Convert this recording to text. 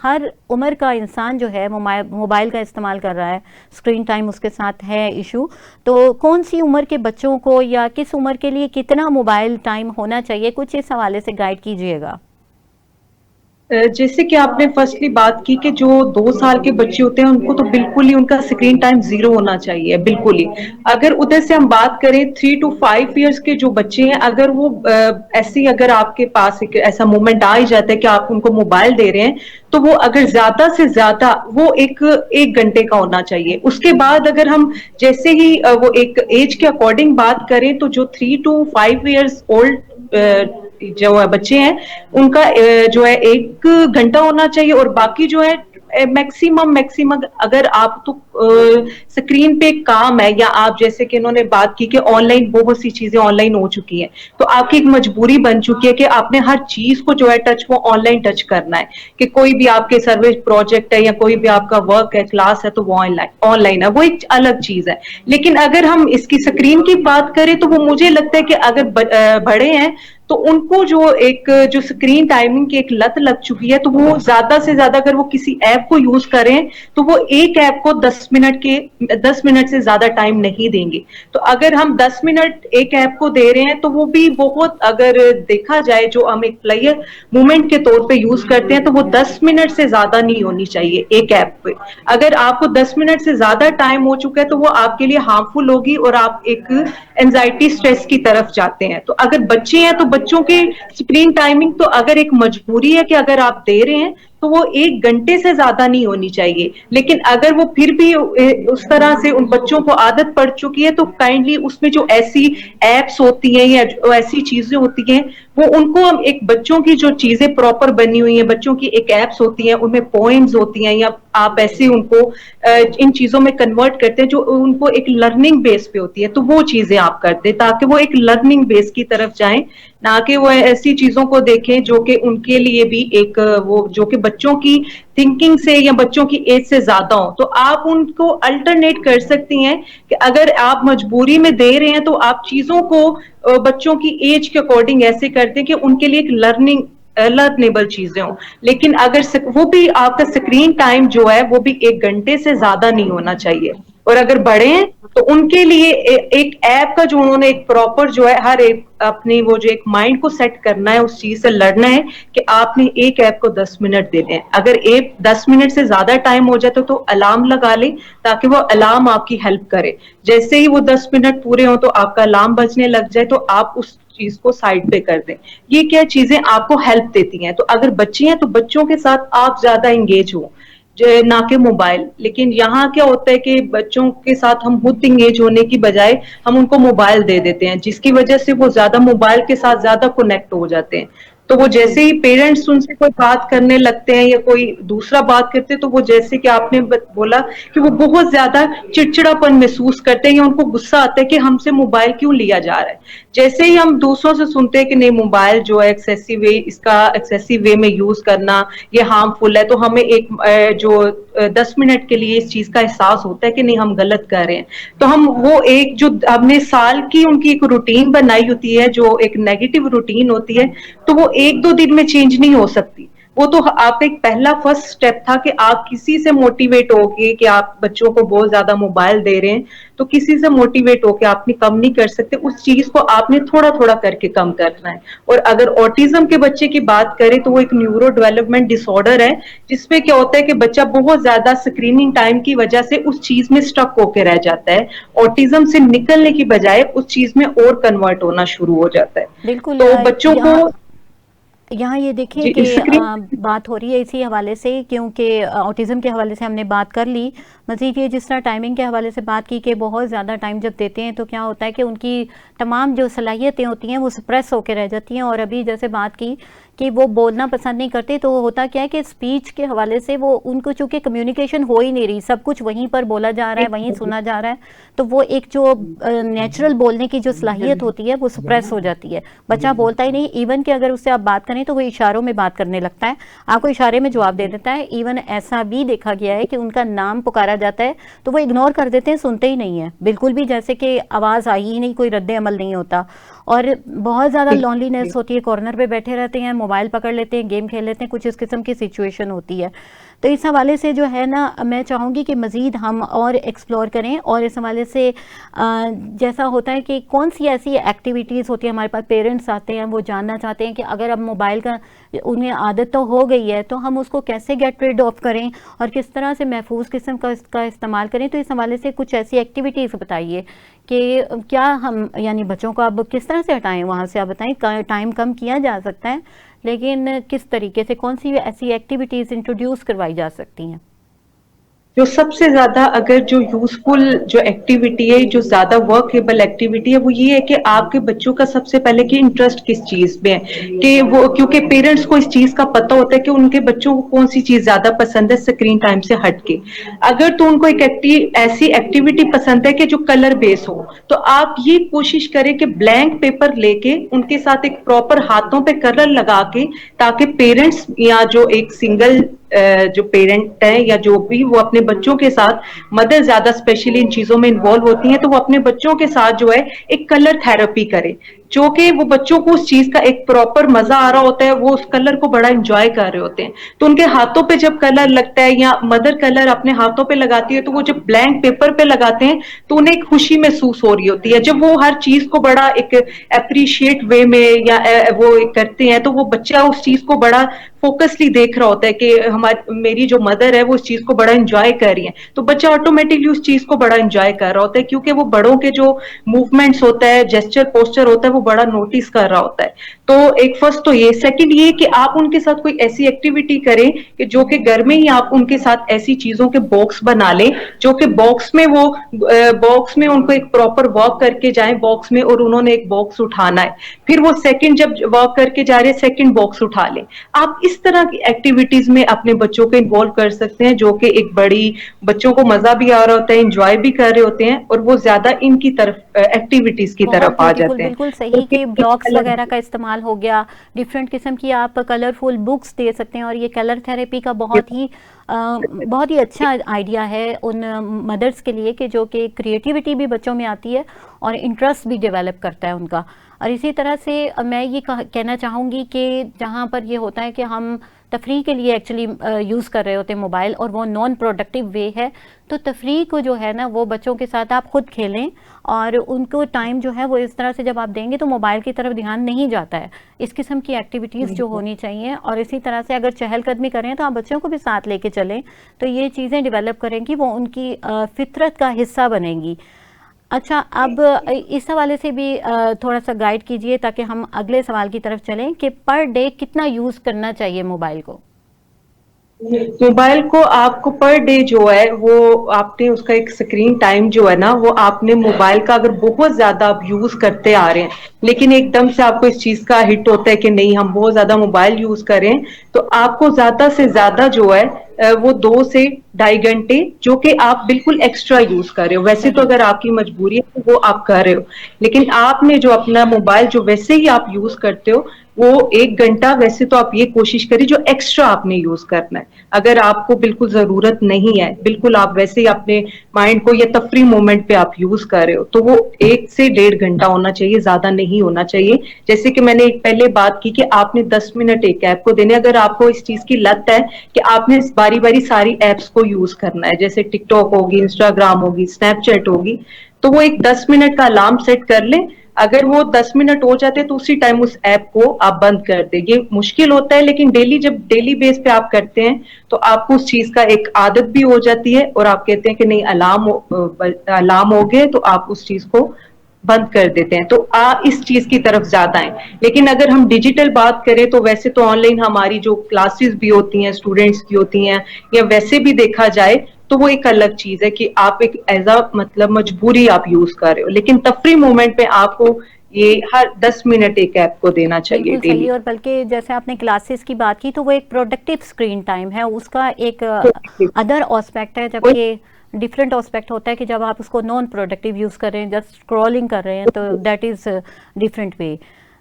ہر عمر کا انسان جو ہے موبائل کا استعمال کر رہا ہے، اسکرین ٹائم اس کے ساتھ ہے ایشو، تو کون سی عمر کے بچوں کو یا کس عمر کے لیے کتنا موبائل ٹائم ہونا چاہیے، کچھ اس حوالے سے گائیڈ کیجئے گا۔ جیسے کہ آپ نے فرسٹلی بات کی کہ جو 2 سال کے بچے ہوتے ہیں ان کو تو بالکل ہی ان کا اسکرین ٹائم 0 ہونا چاہیے، بالکل ہی۔ اگر ادھر سے ہم بات کریں 3 to 5 ایئرس کے جو بچے ہیں، اگر وہ ایسی اگر آپ کے پاس ایک ایسا مومنٹ آ ہی جاتا ہے کہ آپ ان کو موبائل دے رہے ہیں، تو وہ اگر زیادہ سے زیادہ وہ ایک گھنٹے کا ہونا چاہیے۔ اس کے بعد اگر ہم جیسے ہی وہ ایک ایج کے اکارڈنگ بات کریں تو جو 3 to 5 ایئرس اولڈ جو بچے ہیں ان کا جو ہے 1 گھنٹہ ہونا چاہیے، اور باقی جو ہے میکسیمم اگر آپ تو اسکرین پہ کام ہے، یا آپ جیسے کہ انہوں نے بات کی کہ آن لائن بہت سی چیزیں آن لائن ہو چکی ہیں، تو آپ کی ایک مجبوری بن چکی ہے کہ آپ نے ہر چیز کو جو ہے وہ آن لائن ٹچ کرنا ہے، کہ کوئی بھی آپ کے سروس پروجیکٹ ہے یا کوئی بھی آپ کا ورک ہے، کلاس ہے، تو وہ آن لائن ہے، وہ ایک الگ چیز ہے۔ لیکن اگر ہم اس کی اسکرین کی بات کریں تو وہ مجھے لگتا ہے کہ اگر بڑے ہیں تو ان کو جو اسکرین ٹائمنگ کی ایک لت لگ چکی ہے، تو وہ زیادہ سے زیادہ اگر وہ کسی ایپ کو یوز کریں تو وہ ایک ایپ کو 10 منٹ سے زیادہ ٹائم نہیں دیں گے۔ تو اگر ہم 10 منٹ ایک ایپ کو دے رہے ہیں تو وہ بھی بہت، اگر دیکھا جائے جو ہم ایک پلیئر مومنٹ کے طور پہ یوز کرتے ہیں، تو وہ 10 منٹ سے زیادہ نہیں ہونی چاہیے ایک ایپ پہ۔ اگر آپ کو 10 منٹ سے زیادہ ٹائم ہو چکا ہے تو وہ آپ کے لیے ہارمفل ہوگی، اور آپ ایک اینزائٹی اسٹریس کی طرف جاتے ہیں۔ تو اگر بچے ہیں تو بچوں کے اسکرین ٹائمنگ تو اگر ایک مجبوری ہے کہ اگر آپ دے رہے ہیں تو وہ 1 گھنٹے سے زیادہ نہیں ہونی چاہیے، لیکن اگر وہ پھر بھی اس طرح سے ان بچوں کو عادت پڑ چکی ہے تو کائنڈلی اس میں جو ایسی ایپس ہوتی ہیں یا جو ایسی چیزیں ہوتی ہیں، وہ ان کو ایک بچوں کی جو چیزیں پراپر بنی ہوئی ہیں، بچوں کی ایک ایپس ہوتی ہیں، ان میں پوئمز ہوتی ہیں، یا آپ ایسے ان کو ان چیزوں میں کنورٹ کرتے ہیں جو ان کو ایک لرننگ بیس پہ ہوتی ہے، تو وہ چیزیں آپ کرتے تاکہ وہ ایک لرننگ بیس کی طرف جائیں، نہ کہ وہ ایسی چیزوں کو دیکھیں جو کہ ان کے لیے بھی ایک وہ جو کہ بچوں کی تھنکنگ سے یا بچوں کی ایج سے زیادہ ہو۔ تو آپ ان کو الٹرنیٹ کر سکتی ہیں کہ اگر آپ مجبوری میں دے رہے ہیں تو آپ چیزوں کو بچوں کی ایج کے اکارڈنگ ایسے کرتے ہیں کہ ان کے لیے ایک لرنیبل چیزیں ہوں، لیکن اگر وہ بھی آپ کا اسکرین ٹائم جو ہے وہ بھی 1 گھنٹے سے زیادہ نہیں ہونا چاہیے۔ اور اگر بڑے ہیں تو ان کے لیے ایک ایپ کا جو انہوں نے ایک پراپر جو ہے ہر ایک اپنی وہ جو ایک مائنڈ کو سیٹ کرنا ہے، اس چیز سے لڑنا ہے کہ آپ نے ایک ایپ کو 10 منٹ دینے ہیں۔ اگر 10 منٹ سے زیادہ ٹائم ہو جاتا تو الارم لگا لیں تاکہ وہ الارم آپ کی ہیلپ کرے، جیسے ہی وہ 10 منٹ پورے ہوں تو آپ کا الارم بجنے لگ جائے تو آپ اس چیز کو سائڈ پہ کر دیں۔ یہ کیا چیزیں آپ کو ہیلپ دیتی ہیں۔ تو اگر بچے ہیں تو بچوں کے ساتھ آپ زیادہ انگیج ہوں، نہ کہ موبائل۔ لیکن یہاں کیا ہوتا ہے کہ بچوں کے ساتھ ہم خود انگیج ہونے کی بجائے ہم ان کو موبائل دے دیتے ہیں، جس کی وجہ سے وہ زیادہ موبائل کے ساتھ زیادہ کنیکٹ ہو جاتے ہیں۔ تو وہ جیسے ہی پیرنٹس ان سے کوئی بات کرنے لگتے ہیں یا کوئی دوسرا بات کرتے ہیں تو وہ جیسے کہ آپ نے بولا کہ وہ بہت زیادہ چڑچڑاپن محسوس کرتے ہیں، یا ان کو غصہ آتا ہے کہ ہم سے موبائل کیوں لیا جا رہا ہے۔ جیسے ہی ہم دوسروں سے سنتے ہیں کہ نہیں موبائل جو ہے اس کا ایکسیسو وے میں یوز کرنا یہ ہارمفل ہے، تو ہمیں ایک جو 10 منٹ کے لیے اس چیز کا احساس ہوتا ہے کہ نہیں ہم غلط کر رہے ہیں، تو ہم وہ ایک جو ہم نے سال کی ان کی ایک روٹین بنائی ہوتی ہے، جو ایک نیگیٹو روٹین ہوتی ہے، تو وہ 1-2 دن میں چینج نہیں ہو سکتی۔ وہ تو آپ کا ایک پہلا فرسٹ سٹیپ تھا کہ آپ کسی سے موٹیویٹ ہو کے کہ آپ بچوں کو بہت زیادہ موبائل دے رہے ہیں، تو کسی سے موٹیویٹ ہو کے آپ نے کم نہیں کر سکتے، اس چیز کو آپ نے تھوڑا تھوڑا کر کے کم کرنا ہے۔ اور اگر آٹزم کے بچے کی بات کریں تو وہ ایک نیورو ڈیولپمنٹ ڈس آرڈر ہے، جس میں کیا ہوتا ہے کہ بچہ بہت زیادہ اسکریننگ ٹائم کی وجہ سے اس چیز میں اسٹک ہو کے رہ جاتا ہے، آٹزم سے نکلنے کی بجائے اس چیز میں اور کنورٹ ہونا شروع ہو جاتا ہے۔ بالکل، تو بچوں کو یہاں یہ دیکھیں جی کہ اسکرین بات ہو رہی ہے اسی حوالے سے، کیونکہ آٹزم کے حوالے سے ہم نے بات کر لی، مزید یہ جس طرح ٹائمنگ کے حوالے سے بات کی کہ بہت زیادہ ٹائم جب دیتے ہیں تو کیا ہوتا ہے کہ ان کی تمام جو صلاحیتیں ہوتی ہیں وہ سپریس ہو کے رہ جاتی ہیں، اور ابھی جیسے بات کی کہ وہ بولنا پسند نہیں کرتے، تو ہوتا کیا ہے کہ اسپیچ کے حوالے سے وہ ان کو چونکہ کمیونیکیشن ہو ہی نہیں رہی، سب کچھ وہیں پر بولا جا رہا ہے، وہیں سنا جا رہا ہے، تو وہ ایک جو نیچرل بولنے کی جو صلاحیت ہوتی ہے وہ سپریس ہو جاتی ہے، بچہ بولتا ہی نہیں، ایون کہ اگر اس سے آپ بات کریں تو وہ اشاروں میں بات کرنے لگتا ہے، آپ کو اشارے میں جواب دے دیتا ہے، ایون ایسا بھی دیکھا گیا ہے کہ ان کا نام پکارا جاتا ہے تو وہ اگنور کر دیتے ہیں، سنتے ہی نہیں ہیں بالکل بھی، جیسے کہ آواز آئی ہی نہیں، کوئی رد عمل نہیں ہوتا۔ اور بہت زیادہ لونلینس ہوتی ہے, کارنر پہ بیٹھے رہتے ہیں, موبائل پکڑ لیتے ہیں, گیم کھیل لیتے ہیں, کچھ اس قسم کی سچویشن ہوتی ہے. تو اس حوالے سے جو ہے نا میں چاہوں گی کہ مزید ہم اور ایکسپلور کریں, اور اس حوالے سے جیسا ہوتا ہے کہ کون سی ایسی ایکٹیویٹیز ہوتی ہیں, ہمارے پاس پیرنٹس آتے ہیں وہ جاننا چاہتے ہیں کہ اگر اب موبائل کا انہیں عادت تو ہو گئی ہے تو ہم اس کو کیسے گیٹ ریڈ آف کریں اور کس طرح سے محفوظ قسم کا استعمال کریں. تو اس حوالے سے کچھ ایسی ایکٹیویٹیز بتائیے کہ کیا ہم یعنی بچوں کو اب کس طرح سے ہٹائیں وہاں سے, آپ بتائیں. ٹائم کم کیا جا سکتا ہے لیکن کس طریقے سے, کون سی ایسی ایکٹیویٹیز انٹروڈیوس کروائی جا سکتی ہیں؟ جو سب سے زیادہ اگر جو یوزفل جو ایکٹیویٹی ہے, جو زیادہ ورکیبل ایکٹیویٹی ہے, وہ یہ ہے کہ آپ کے بچوں کا سب سے پہلے کہ انٹرسٹ کس چیز میں ہے, کہ وہ کیونکہ پیرنٹس کو اس چیز کا پتہ ہوتا ہے کہ ان کے بچوں کو کون سی چیز زیادہ پسند ہے اسکرین ٹائم سے ہٹ کے. اگر تو ان کو ایک ایسی ایکٹیویٹی پسند ہے کہ جو کلر بیس ہو, تو آپ یہ کوشش کریں کہ بلینک پیپر لے کے ان کے ساتھ ایک پراپر ہاتھوں پہ کلر لگا کے, تاکہ پیرنٹس یا جو ایک سنگل جو پیرنٹ ہے یا جو بھی وہ اپنے بچوں کے ساتھ, مدر زیادہ اسپیشلی ان چیزوں میں انوالو ہوتی ہیں, تو وہ اپنے بچوں کے ساتھ جو ہے ایک کلر تھراپی کرے, جو کہ وہ بچوں کو اس چیز کا ایک پراپر مزہ آ رہا ہوتا ہے, وہ اس کلر کو بڑا انجوائے کر رہے ہوتے ہیں. تو ان کے ہاتھوں پہ جب کلر لگتا ہے یا مدر کلر اپنے ہاتھوں پہ لگاتی ہے, تو وہ جب بلینک پیپر پہ لگاتے ہیں تو انہیں ایک خوشی محسوس ہو رہی ہوتی ہے. جب وہ ہر چیز کو بڑا ایک اپریشیٹ وے میں یا وہ کرتے ہیں, تو وہ بچہ اس چیز کو بڑا فوکسلی دیکھ رہا ہوتا ہے کہ میری جو مدر ہے وہ اس چیز کو بڑا انجوائے کر رہی ہے. تو بچہ آٹومیٹکلی اس چیز کو بڑا انجوائے کر رہا ہوتا ہے, کیونکہ وہ بڑوں کے جو موومنٹس ہوتا ہے, جیسچر پوسچر ہوتا ہے, وہ بڑا نوٹس کر رہا ہوتا ہے. تو ایک فرسٹ تو یہ, سیکنڈ یہ کہ آپ ان کے ساتھ کوئی ایسی ایکٹیویٹی کریں کہ جو کہ گھر میں ہی آپ ان کے ساتھ ایسی چیزوں کے باکس بنا لیں, جو کہ باکس میں وہ باکس میں ان کو ایک پراپر واک کر کے جائیں باکس میں, اور انہوں نے ایک باکس اٹھانا ہے, پھر وہ سیکنڈ جب واک کر کے جا رہے ہیں سیکنڈ باکس اٹھا لیں. آپ اس طرح کی ایکٹیویٹیز میں اپنے بچوں کو انوالو کر سکتے ہیں, جو کہ ایک بڑی بچوں کو مزہ بھی آ رہا ہوتا ہے, انجوائے بھی کر رہے ہوتے ہیں, اور وہ زیادہ ان کی طرف ایکٹیویٹیز کی بہت طرف آ بیوٹیفل, جاتے ہیں. بالکل صحیح کہ بلاکس وغیرہ کا استعمال ہو گیا, ڈفرینٹ قسم کی آپ کلرفل بکس دے سکتے ہیں, اور یہ کلر تھراپی کا بہت ہی اچھا آئیڈیا ہے ان مدرس کے لیے کہ جو کہ کریٹیوٹی بھی بچوں میں آتی ہے اور انٹرسٹ بھی ڈیولپ کرتا ہے ان کا. اور اسی طرح سے میں یہ کہنا چاہوں گی کہ جہاں پر یہ ہوتا ہے کہ ہم تفریح کے لیے ایکچولی یوز کر رہے ہوتے ہیں موبائل, اور وہ نان پروڈکٹیو وے ہے, تو تفریح کو جو ہے نا وہ بچوں کے ساتھ آپ خود کھیلیں, اور ان کو ٹائم جو ہے وہ اس طرح سے جب آپ دیں گے تو موبائل کی طرف دھیان نہیں جاتا ہے. اس قسم کی ایکٹیویٹیز جو ہونی چاہیے, اور اسی طرح سے اگر چہل قدمی کریں تو آپ بچوں کو بھی ساتھ لے کے چلیں, تو یہ چیزیں ڈیولپ کریں گی, وہ ان کی فطرت کا حصہ بنیں گی. اچھا, اب اس حوالے سے بھی تھوڑا سا گائیڈ کیجئے تاکہ ہم اگلے سوال کی طرف چلیں کہ پر ڈے کتنا یوز کرنا چاہیے موبائل کو؟ موبائل کو آپ کو پر ڈے جو ہے وہ آپ نے اس کا ایک اسکرین ٹائم جو ہے نا, وہ آپ نے موبائل کا اگر بہت زیادہ آپ یوز کرتے آ رہے ہیں, لیکن ایک دم سے آپ کو اس چیز کا ہٹ ہوتا ہے کہ نہیں ہم بہت زیادہ موبائل یوز کریں, تو آپ کو زیادہ سے زیادہ جو ہے وہ 2 سے 2.5 گھنٹے جو کہ آپ بالکل ایکسٹرا یوز کر رہے ہو. ویسے تو اگر آپ کی مجبوری ہے تو وہ آپ کر رہے ہو, لیکن آپ نے جو اپنا موبائل جو ویسے ہی آپ یوز کرتے ہو وہ 1 گھنٹہ ویسے تو آپ یہ کوشش کریں جو ایکسٹرا آپ نے یوز کرنا ہے. اگر آپ کو بالکل ضرورت نہیں ہے, بالکل آپ ویسے ہی اپنے مائنڈ کو یا تفریح مومنٹ پہ آپ یوز کر رہے ہو, تو وہ 1 سے 1.5 گھنٹہ ہونا چاہیے, زیادہ نہیں ہونا چاہیے. جیسے کہ میں نے پہلے بات کی کہ آپ نے 10 منٹ ایک ایپ کو دینے, اگر آپ کو اس چیز کی لت ہے کہ آپ نے باری باری ساری ایپس کو یوز کرنا ہے, جیسے ٹک ٹاک ہوگی, انسٹاگرام ہوگی, اسنیپ چیٹ ہوگی, تو وہ ایک 10 منٹ کا الارم سیٹ کر لیں. اگر وہ 10 منٹ ہو جاتے تو اسی ٹائم اس ایپ کو آپ بند کر دیں. یہ مشکل ہوتا ہے لیکن جب ڈیلی بیس پہ آپ کرتے ہیں تو آپ کو اس چیز کا ایک عادت بھی ہو جاتی ہے, اور آپ کہتے ہیں کہ نہیں الارم ہو گئے تو آپ اس چیز کو بند کر دیتے ہیں. تو اس چیز کی طرف زیادہ ہیں. لیکن اگر ہم ڈیجیٹل بات کریں تو ویسے تو آن لائن ہماری جو کلاسز بھی ہوتی ہیں اسٹوڈینٹس کی ہوتی ہیں, یا ویسے بھی دیکھا جائے تو وہ ایک الگ چیز ہے کہ آپ ایک ایز اے مطلب مجبوری آپ یوز کر رہے ہو, لیکن تفریح مومنٹ پہ آپ کو یہ ہر 10 منٹ ایک ایپ کو دینا چاہیے بالکل ڈیلی. صحیح, اور بلکہ جیسے آپ نے کلاسز کی بات کی تو وہ ایک پروڈکٹیو اسکرین ٹائم ہے, اس کا ایک ادر آسپیکٹ ہے, جبکہ ڈفرینٹ آسپیکٹ ہوتا ہے کہ جب آپ اس کو نان پروڈکٹیو یوز کر رہے ہیں, جسٹ اسکرولنگ کر رہے ہیں, تو دیٹ از ڈفرینٹ وے.